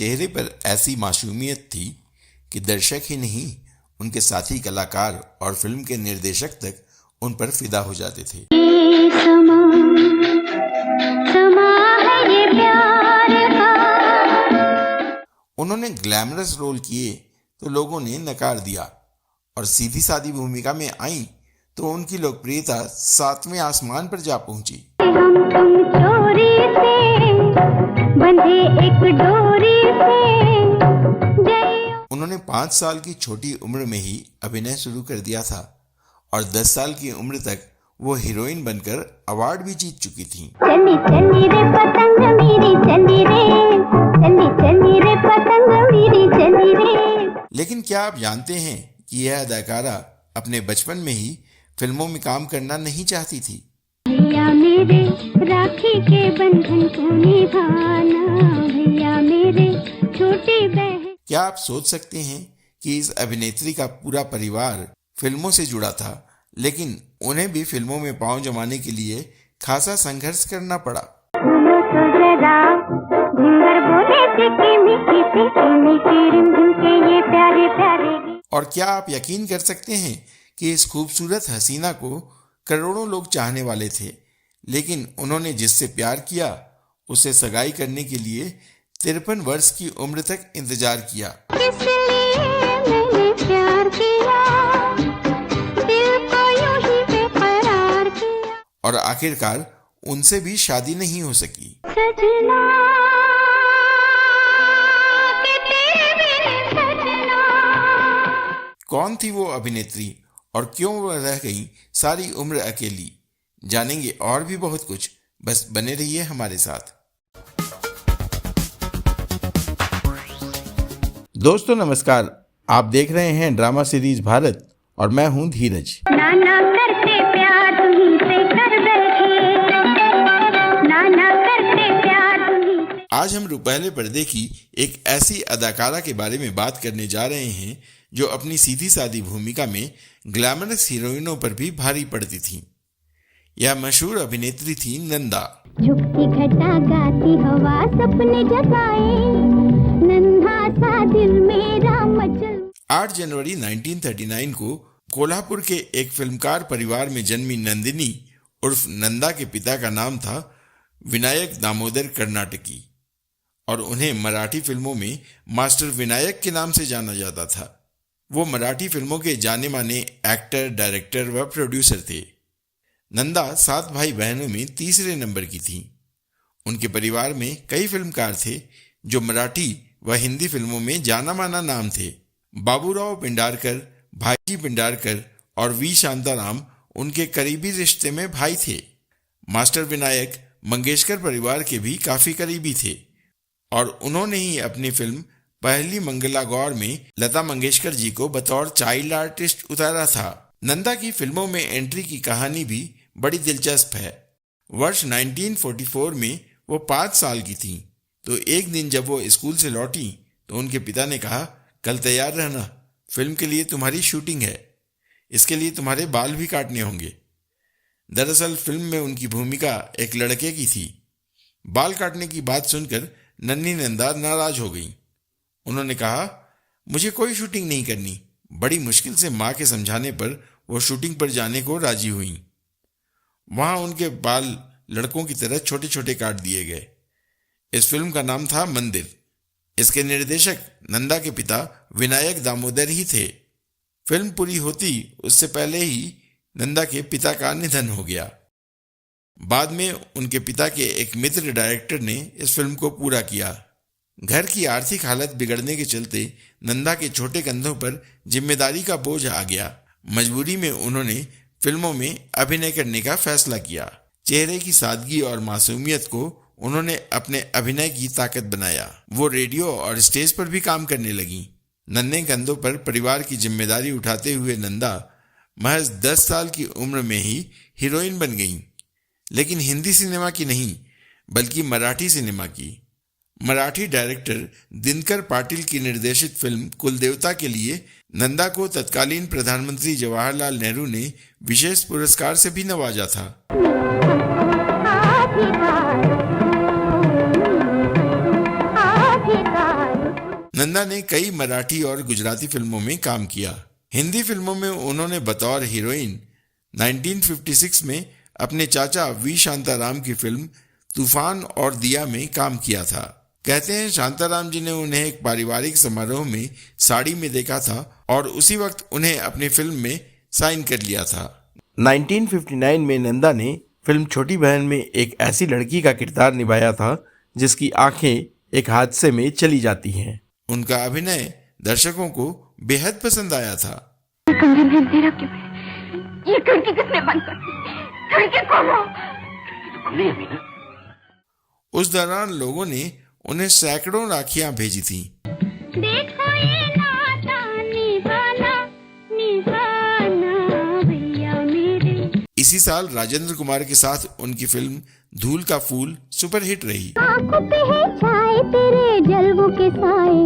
चेहरे पर ऐसी मासूमियत थी कि दर्शक ही नहीं, उनके साथी कलाकार और फिल्म के निर्देशक तक उन पर फिदा हो जाते थे। उन्होंने ग्लैमरस रोल किए तो लोगों ने नकार दिया और सीधी सादी भूमिका में आई तो उनकी लोकप्रियता 7वें आसमान पर जा पहुंची। हम तुम चोरी से बंधे एक डोरी से। उन्होंने 5 साल की छोटी उम्र में ही अभिनय शुरू कर दिया था और 10 साल की उम्र तक वो हीरोइन बनकर अवार्ड भी जीत चुकी थीं। चली चली रे पतंग मेरी चली रे, चली चली रे पतंग मेरी चली रे। लेकिन क्या आप जानते हैं कि यह अदाकारा अपने बचपन में ही फिल्मों में काम करना नहीं चाहती थी। भैया मेरे राखी के बंधन को निभाना, भैया मेरे छोटी बहन। क्या आप सोच सकते हैं कि इस अभिनेत्री का पूरा परिवार फिल्मों से जुड़ा था, लेकिन उन्हें भी फिल्मों में पांव जमाने के लिए खासा संघर्ष करना पड़ा। सुनो तो जरा झिंगर बोले चिकी मिकी चिकी मिकी रिमझिम के ये प्यारे प्यारे गीत। और क्या आप यकीन कर सकते हैं कि इस खूबसूरत हसीना को करोड़ों लोग चाहने वाले थे, लेकिन उन्होंने जिससे प्यार किया उसे सगाई करने के लिए 53 वर्ष की उम्र तक इंतजार किया। इसलिए मैंने प्यार किया, दिल को यूं ही बेकरार किया। और आखिरकार उनसे भी शादी नहीं हो सकी। सजना के तेरे बिन सजना। कौन थी वो अभिनेत्री और क्यों वह रह गई सारी उम्र अकेली? जानेंगे और भी बहुत कुछ, बस बने रहिए हमारे साथ। दोस्तों नमस्कार, आप देख रहे हैं ड्रामा सीरीज भारत और मैं हूं धीरज। नाना करते प्यार तुम्हीं से कर बैठे, नाना करते प्यार तुम्हीं से। आज हम रुपहले पर्दे की एक ऐसी अदाकारा के बारे में बात करने जा रहे हैं जो अपनी सीधी सादी भूमिका में ग्लैमरस हीरोइनों पर भी भारी पड़ती थी। यह मशहूर अभिनेत्री थी नंदा। झुकती घटा गाती हवा सपने जगाए, नन्हा सा दिल मेरा मचल। 8 जनवरी 1939 को कोल्हापुर के एक फिल्मकार परिवार में जन्मी नंदिनी उर्फ नंदा के पिता का नाम था विनायक दामोदर कर्नाटकी और उन्हें मराठी फिल्मों में मास्टर विनायक के नाम से जाना जाता था। वो मराठी फिल्मों के जाने माने एक्टर, डायरेक्टर व प्रोड्यूसर थे। नंदा 7 भाई बहनों में तीसरे नंबर की थी। उनके परिवार में कई फिल्मकार थे जो मराठी व हिंदी फिल्मों में जाना माना नाम थे। बाबूराव पिंडारकर, भाईजी पिंडारकर और वी शांताराम उनके करीबी रिश्ते में भाई थे। मास्टर विनायक मंगेशकर परिवार के भी काफी करीबी थे और उन्होंने ही अपनी फिल्म पहली मंगला गौर में लता मंगेशकर जी को बतौर चाइल्ड आर्टिस्ट उतारा था। नंदा की फिल्मों में एंट्री की कहानी भी बड़ी दिलचस्प है। वर्ष 1944 में वो 5 साल की थी, तो एक दिन जब वो स्कूल से लौटी तो उनके पिता ने कहा, कल तैयार रहना, फिल्म के लिए तुम्हारी शूटिंग है, इसके लिए तुम्हारे बाल भी काटने होंगे। दरअसल फिल्म में उनकी भूमिका एक लड़के की थी। बाल काटने की बात सुनकर नन्ही नंदा नाराज हो गई। उन्होंने कहा, मुझे कोई शूटिंग नहीं करनी। बड़ी मुश्किल से माँ के समझाने पर वो शूटिंग पर जाने को राजी हुई। वहां उनके बाल लड़कों की तरह छोटे छोटे काट दिए गए। इस फिल्म का नाम था मंदिर। इसके निर्देशक नंदा के पिता विनायक दामोदर ही थे। फिल्म पूरी होती उससे पहले ही नंदा के पिता का निधन हो गया। बाद में उनके पिता के एक मित्र डायरेक्टर ने इस फिल्म को पूरा किया। घर की आर्थिक हालत बिगड़ने के चलते नंदा के छोटे कंधों पर जिम्मेदारी का बोझ आ गया। मजबूरी में उन्होंने फिल्मों में अभिनय करने का फैसला किया। चेहरे की सादगी और मासूमियत को उन्होंने अपने अभिनय की ताकत बनाया। वो रेडियो और स्टेज पर भी काम करने लगी। नन्हे कंधों पर परिवार की जिम्मेदारी उठाते हुए नंदा महज 10 साल की उम्र में ही हीरोइन बन गईं। लेकिन हिंदी सिनेमा की नहीं, बल्कि मराठी सिनेमा की। मराठी डायरेक्टर दिनकर पाटिल की निर्देशित फिल्म कुलदेवता के लिए नंदा को तत्कालीन प्रधानमंत्री जवाहरलाल नेहरू ने विशेष पुरस्कार से भी नवाजा था। नंदा ने कई मराठी और गुजराती फिल्मों में काम किया। हिंदी फिल्मों में उन्होंने बतौर हीरोइन 1956 में अपने चाचा वी शांताराम की फिल्म तूफान और दिया में काम किया था। कहते हैं शांताराम जी ने उन्हें एक पारिवारिक समारोह में साड़ी में देखा था और उसी वक्त उन्हें अपनी फिल्म में साइन कर लिया था। 1959 में नंदा ने फिल्म छोटी बहन में एक ऐसी लड़की का किरदार निभाया था जिसकी आंखें एक हादसे में चली जाती हैं। उनका अभिनय दर्शकों को बेहद पसंद आया था। कमरे में अंधेरा क्यों है? ये खिड़की किसने बंद कर दी? खिड़की खोलो। खुली है मीना। उस दौरान लोगों ने उन्हें सैकड़ों राखियां भेजी थी। देखो ये नाता निभाना निभाना भैया मेरे। इसी साल राजेंद्र कुमार के साथ उनकी फिल्म धूल का फूल सुपरहिट रही। आँखों पे है छाए तेरे जलवों के साए,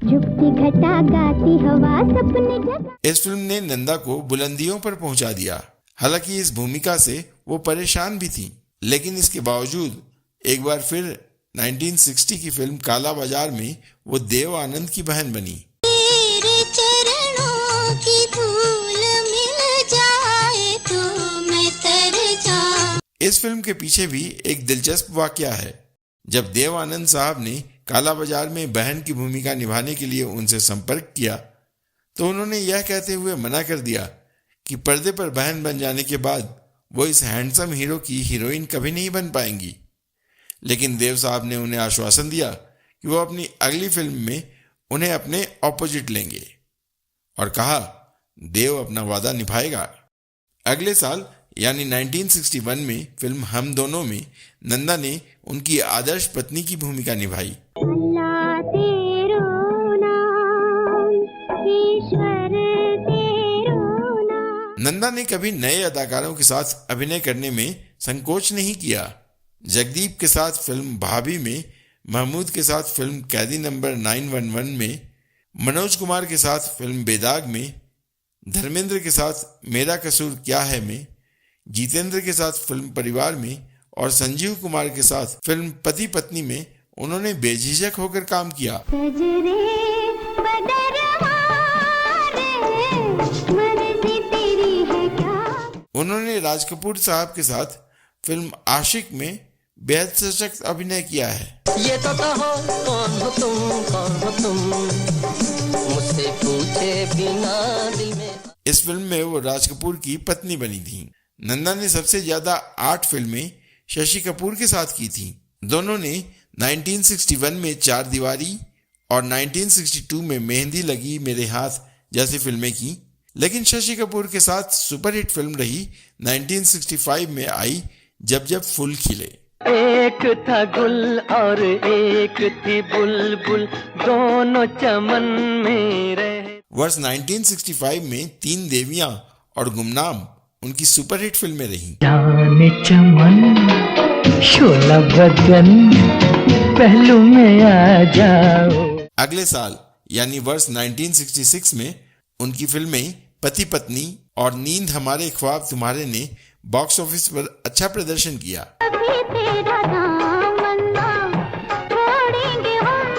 झुकती घटा गाती हवा सपने जगा। इस फिल्म ने नंदा को बुलंदियों पर पहुंचा दिया। हालांकि इस भूमिका से वो परेशान भी थी, लेकिन इसके बावजूद एक बार फिर 1960 की फिल्म काला बाजार में वो देव आनंद की बहन बनी। तेरे चरणों की धूल मिल जाए तो मैं तर जाऊं। इस फिल्म के पीछे भी एक दिलचस्प वाकया है। जब देव आनंद साहब ने काला बाजार में बहन की भूमिका निभाने के लिए उनसे संपर्क किया तो उन्होंने यह कहते हुए मना कर दिया कि पर्दे पर बहन बन जाने के बाद वो इस हैंडसम हीरो की हीरोइन कभी नहीं बन पाएंगी। लेकिन देव साहब ने उन्हें आश्वासन दिया कि वो अपनी अगली फिल्म में उन्हें अपने ऑपोजिट लेंगे और कहा देव अपना वादा निभाएगा। अगले साल यानी 1961 में फिल्म हम दोनों में नंदा ने उनकी आदर्श पत्नी की भूमिका निभाई। अल्लाह तेरो नाम, ईश्वर तेरो नाम। नंदा ने कभी नए अदाकारों के साथ अभिनय करने में संकोच नहीं किया। जगदीप के साथ फिल्म भाभी में, महमूद के साथ फिल्म कैदी नंबर 911 में, मनोज कुमार के साथ फिल्म बेदाग में, धर्मेंद्र के साथ मेरा कसूर क्या है में, जितेंद्र के साथ फिल्म परिवार में और संजीव कुमार के साथ फिल्म पति पत्नी में उन्होंने बेझिझक होकर काम किया। सजरे बदरवा रे, मर्जी तेरी है क्या। उन्होंने राज कपूर साहब के साथ फिल्म आशिक में बेहद सशक्त अभिनय किया है। ये तो कहो कौन हो तुम मुझसे पूछे बिना दिल में। इस फिल्म में वो राज कपूर की पत्नी बनी थी। नंदा ने सबसे ज्यादा 8 फिल्में शशि कपूर के साथ की थी। दोनों ने 1961 में चार दीवारी और 1962 में मेहंदी लगी मेरे हाथ जैसी फिल्में की। लेकिन शशि कपूर के साथ सुपरहिट फिल्म रही 1965 में आई जब जब फूल खिले। एक था गुल और एक थी बुलबुल, दोनों चमन में रहे। वर्ष 1965 में तीन देवियां और गुमनाम उनकी सुपरहिट फिल्में रही। जाने चमन शोला बदन पहलू में आ जाओ। अगले साल यानी वर्ष 1966 में उनकी फिल्में पति पत्नी और नींद हमारे ख्वाब तुम्हारे ने बॉक्स ऑफिस पर अच्छा प्रदर्शन किया। अभी तेरा दामन ना छोड़ेंगे हम,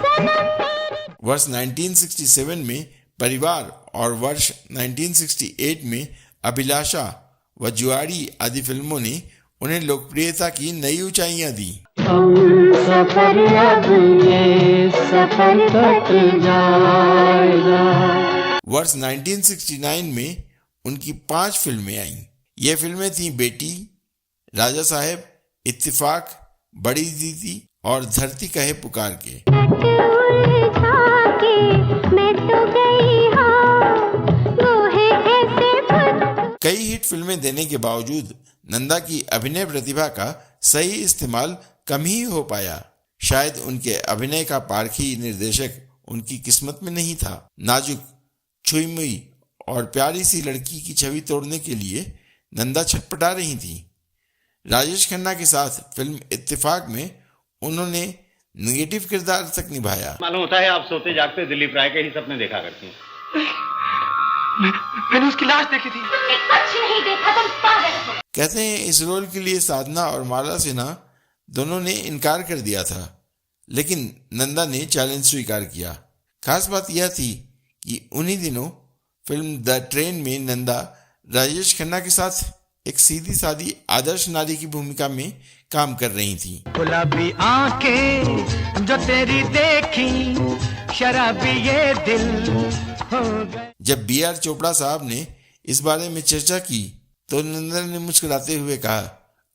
सनम मेरी। वर्ष 1967 में परिवार और वर्ष 1968 में अभिलाषा व जुआरी आदि फिल्मों ने उन्हें लोकप्रियता की नई ऊंचाइयां दी। सफर अब ये सफर कट जाएगा। वर्ष 1969 में उनकी 5 फिल्में आईं। ये फिल्में थीं बेटी, राजा साहेब, इत्तेफाक, बड़ी दीदी और धरती कहे पुकार के। उलझा के मैं तो गई हाँ, वो है ऐसे फट। कई हिट फिल्में देने के बावजूद नंदा की अभिनय प्रतिभा का सही इस्तेमाल कम ही हो पाया। शायद उनके अभिनय का पारखी निर्देशक उनकी किस्मत में नहीं था। नाजुक, छुई-मुई और प्यारी सी लड़की की छवि तोड़ने के लिए नंदा छटपटा रही थी। राजेश खन्ना के साथ फिल्म इत्तेफाक में उन्होंने नेगेटिव किरदार तक निभाया। मालूम होता है आप सोते जागते दिलीप राय के ही सपने देखा करती हैं। मैंने उसकी लाश देखी थी। कुछ नहीं देखा, तुम पागल हो। कहते हैं इस रोल के लिए साधना और माला सिन्हा दोनों ने इनकार कर दिया था, लेकिन नंदा ने चैलेंज स्वीकार किया। खास बात यह थी कि उन्हीं दिनों फिल्म द ट्रेन में नंदा राजेश खन्ना के साथ एक सीधी सादी आदर्श नारी की भूमिका में काम कर रही थी। गुलाबी आंखें जो तेरी देखी, शराबी ये दिल हो गए। जब B.R. चोपड़ा साहब ने इस बारे में चर्चा की तो नंदा ने मुस्कुराते हुए कहा,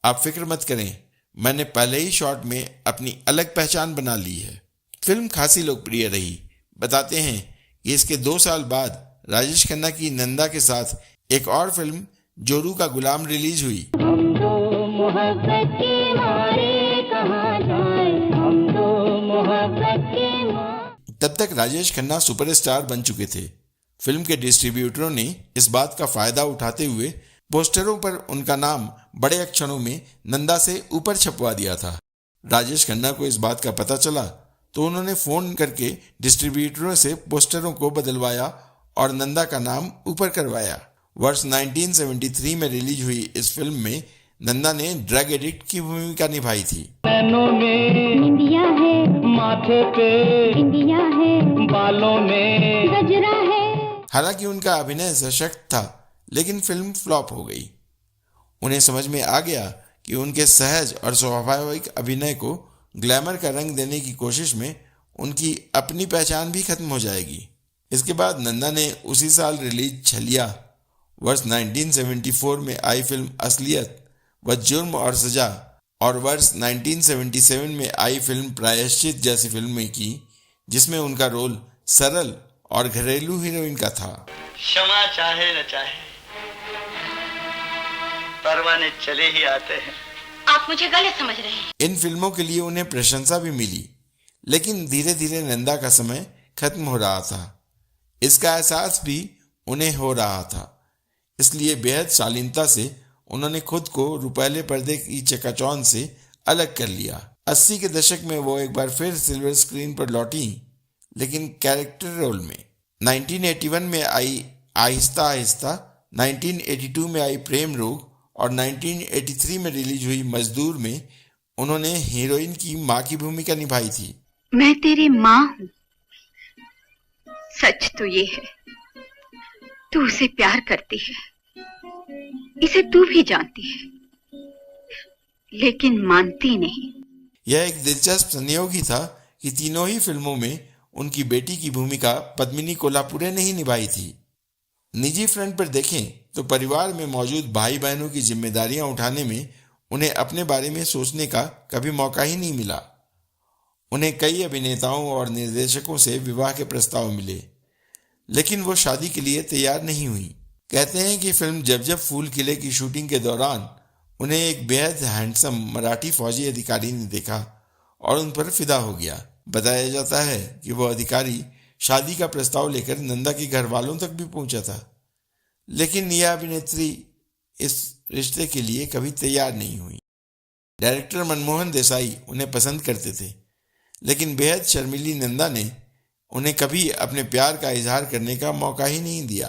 आप फिक्र मत करें, मैंने पहले ही शॉट में अपनी अलग पहचान बना ली है। फिल्म खासी लोकप्रिय रही। बताते हैं कि इसके 2 साल बाद राजेश खन्ना की नंदा के साथ एक और फिल्म जोरू का गुलाम रिलीज हुई। हम दो मोहब्बत के मारे कहाँ जाए, हम दो मोहब्बत के मारे। तब तक राजेश खन्ना सुपरस्टार बन चुके थे। फिल्म के डिस्ट्रीब्यूटरों ने इस बात का फायदा उठाते हुए पोस्टरों पर उनका नाम बड़े अक्षरों में नंदा से ऊपर छपवा दिया था। राजेश खन्ना को इस बात का पता चला तो उन्होंने फोन करके डिस्ट्रीब्यूटरों से पोस्टरों को बदलवाया और नंदा का नाम ऊपर करवाया। वर्ष 1973 में रिलीज हुई इस फिल्म में नंदा ने ड्रग एडिक्ट की भूमिका निभाई थी। नैनों में इंडिया है, माथे पे इंडिया है, बालों में गजरा है। हालांकि उनका अभिनय सशक्त था, लेकिन फिल्म फ्लॉप हो गई। उन्हें समझ में आ गया कि उनके सहज और स्वाभाविक अभिनय को ग्लैमर का रंग देने की कोशिश में उनकी अपनी पहचान भी खत्म हो जाएगी। इसके बाद नंदा ने उसी साल रिलीज छलिया, वर्ष 1974 में आई फिल्म असलियत व जुर्म और सजा और वर्ष 1977 में आई फिल्म प्रायश्चित जैसी फिल्में की, जिसमें उनका रोल सरल और घरेलू हीरोइन का था। क्षमा चाहे न चाहे, परवाने चले ही आते हैं। आप मुझे गलत समझ रहे हैं। इन फिल्मों के लिए उन्हें प्रशंसा भी मिली, लेकिन धीरे धीरे नंदा का समय खत्म हो रहा था। इसका एहसास भी उन्हें हो रहा था, इसलिए बेहद शालीनता से उन्होंने खुद को रुपैले पर्दे की चकाचौंध से अलग कर लिया। 80 के दशक में वो एक बार फिर सिल्वर स्क्रीन पर लौटी, लेकिन कैरेक्टर रोल में। 1981 में आई आहिस्ता आहिस्ता, 1982 में आई प्रेम रोग और 1983 में रिलीज हुई मजदूर में उन्होंने हीरोइन की मां की भूमिका निभाई थी। मैं तेरी माँ हूँ। सच तो ये है, तू उसे प्यार करती है, इसे तू भी जानती है, लेकिन मानती नहीं। यह एक दिलचस्प संयोग ही था कि तीनों ही फिल्मों में उनकी बेटी की भूमिका पद्मिनी कोल्हापुरे ने ही निभाई थी। निजी फ्रंट पर देखें तो परिवार में मौजूद भाई बहनों की जिम्मेदारियां उठाने में उन्हें अपने बारे में सोचने का कभी मौका ही नहीं मिला। उन्हें कई अभिनेताओं और निर्देशकों से विवाह के प्रस्ताव मिले, लेकिन वो शादी के लिए तैयार नहीं हुई। कहते हैं कि फिल्म जब जब फूल खिले की शूटिंग के दौरान उन्हें एक बेहद हैंडसम मराठी फौजी अधिकारी ने देखा और उन पर फिदा हो गया। बताया जाता है कि वो अधिकारी शादी का प्रस्ताव लेकर नंदा के घर वालों तक भी पहुंचा था, लेकिन यह अभिनेत्री इस रिश्ते के लिए कभी तैयार नहीं हुई। डायरेक्टर मनमोहन देसाई उन्हें पसंद करते थे, लेकिन बेहद शर्मीली नंदा ने उन्हें कभी अपने प्यार का इजहार करने का मौका ही नहीं दिया।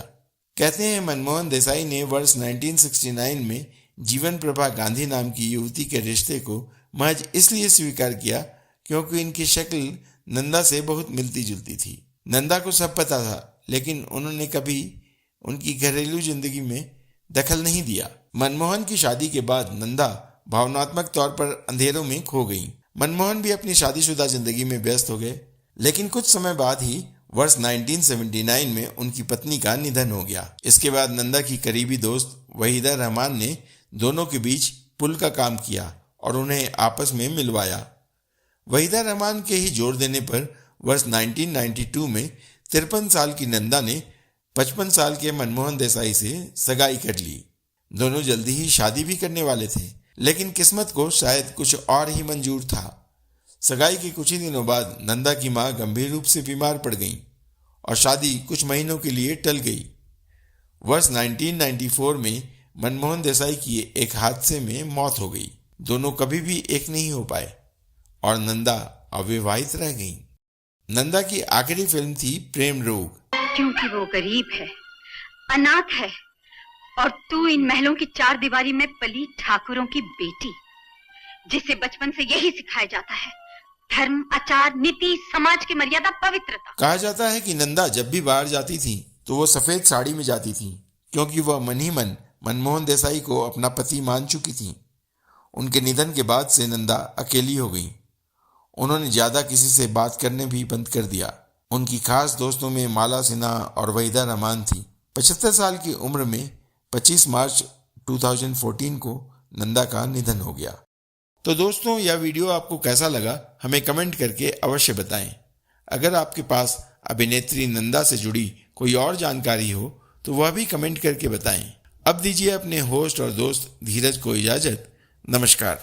कहते हैं मनमोहन देसाई ने वर्ष 1969 में जीवन प्रभा गांधी नाम की युवती के रिश्ते को महज इसलिए स्वीकार किया क्योंकि इनकी शक्ल नंदा से बहुत मिलती जुलती थी। नंदा को सब पता था, लेकिन उन्होंने कभी उनकी घरेलू जिंदगी में दखल नहीं दिया। मनमोहन की शादी के बाद नंदा भावनात्मक तौर पर अंधेरों में खो गई। मनमोहन भी अपनी शादीशुदा जिंदगी में व्यस्त हो गए, लेकिन कुछ समय बाद ही वर्ष 1979 में उनकी पत्नी का निधन हो गया। इसके बाद नंदा की करीबी दोस्त वहीदा रहमान ने दोनों के बीच पुल का काम किया और उन्हें आपस में मिलवाया। वहीदा रहमान के ही जोर देने पर वर्ष 1992 में 53 साल की नंदा ने 55 साल के मनमोहन देसाई से सगाई कर ली। दोनों जल्दी ही शादी भी करने वाले थे, लेकिन किस्मत को शायद कुछ और ही मंजूर था। सगाई के कुछ ही दिनों बाद नंदा की मां गंभीर रूप से बीमार पड़ गई और शादी कुछ महीनों के लिए टल गई। वर्ष 1994 में मनमोहन देसाई की एक हादसे में मौत हो गई। दोनों कभी भी एक नहीं हो पाए और नंदा अविवाहित रह गई। नंदा की आखिरी फिल्म थी प्रेम रोग। क्योंकि वो गरीब है, अनाथ है, और तू इन महलों की चार दीवारी में पली ठाकुरों की बेटी, जिसे बचपन से यही सिखाया जाता है, धर्म, आचार, नीति, समाज की मर्यादा, पवित्रता। कहा जाता है कि नंदा जब भी बाहर जाती थी तो वो सफेद साड़ी में जाती थी, क्योंकि वह मन ही मन मनमोहन देसाई को अपना पति मान चुकी थी। उनके निधन के बाद से नंदा अकेली हो गई। उन्होंने ज्यादा किसी से बात करने भी बंद कर दिया। उनकी खास दोस्तों में माला सिन्हा और वहीदा रहमान थी। 75 साल की उम्र में 25 मार्च 2014 को नंदा का निधन हो गया। तो दोस्तों, यह वीडियो आपको कैसा लगा हमें कमेंट करके अवश्य बताएं। अगर आपके पास अभिनेत्री नंदा से जुड़ी कोई और जानकारी हो तो वह भी कमेंट करके बताएं। अब दीजिए अपने होस्ट और दोस्त धीरज को इजाजत। नमस्कार।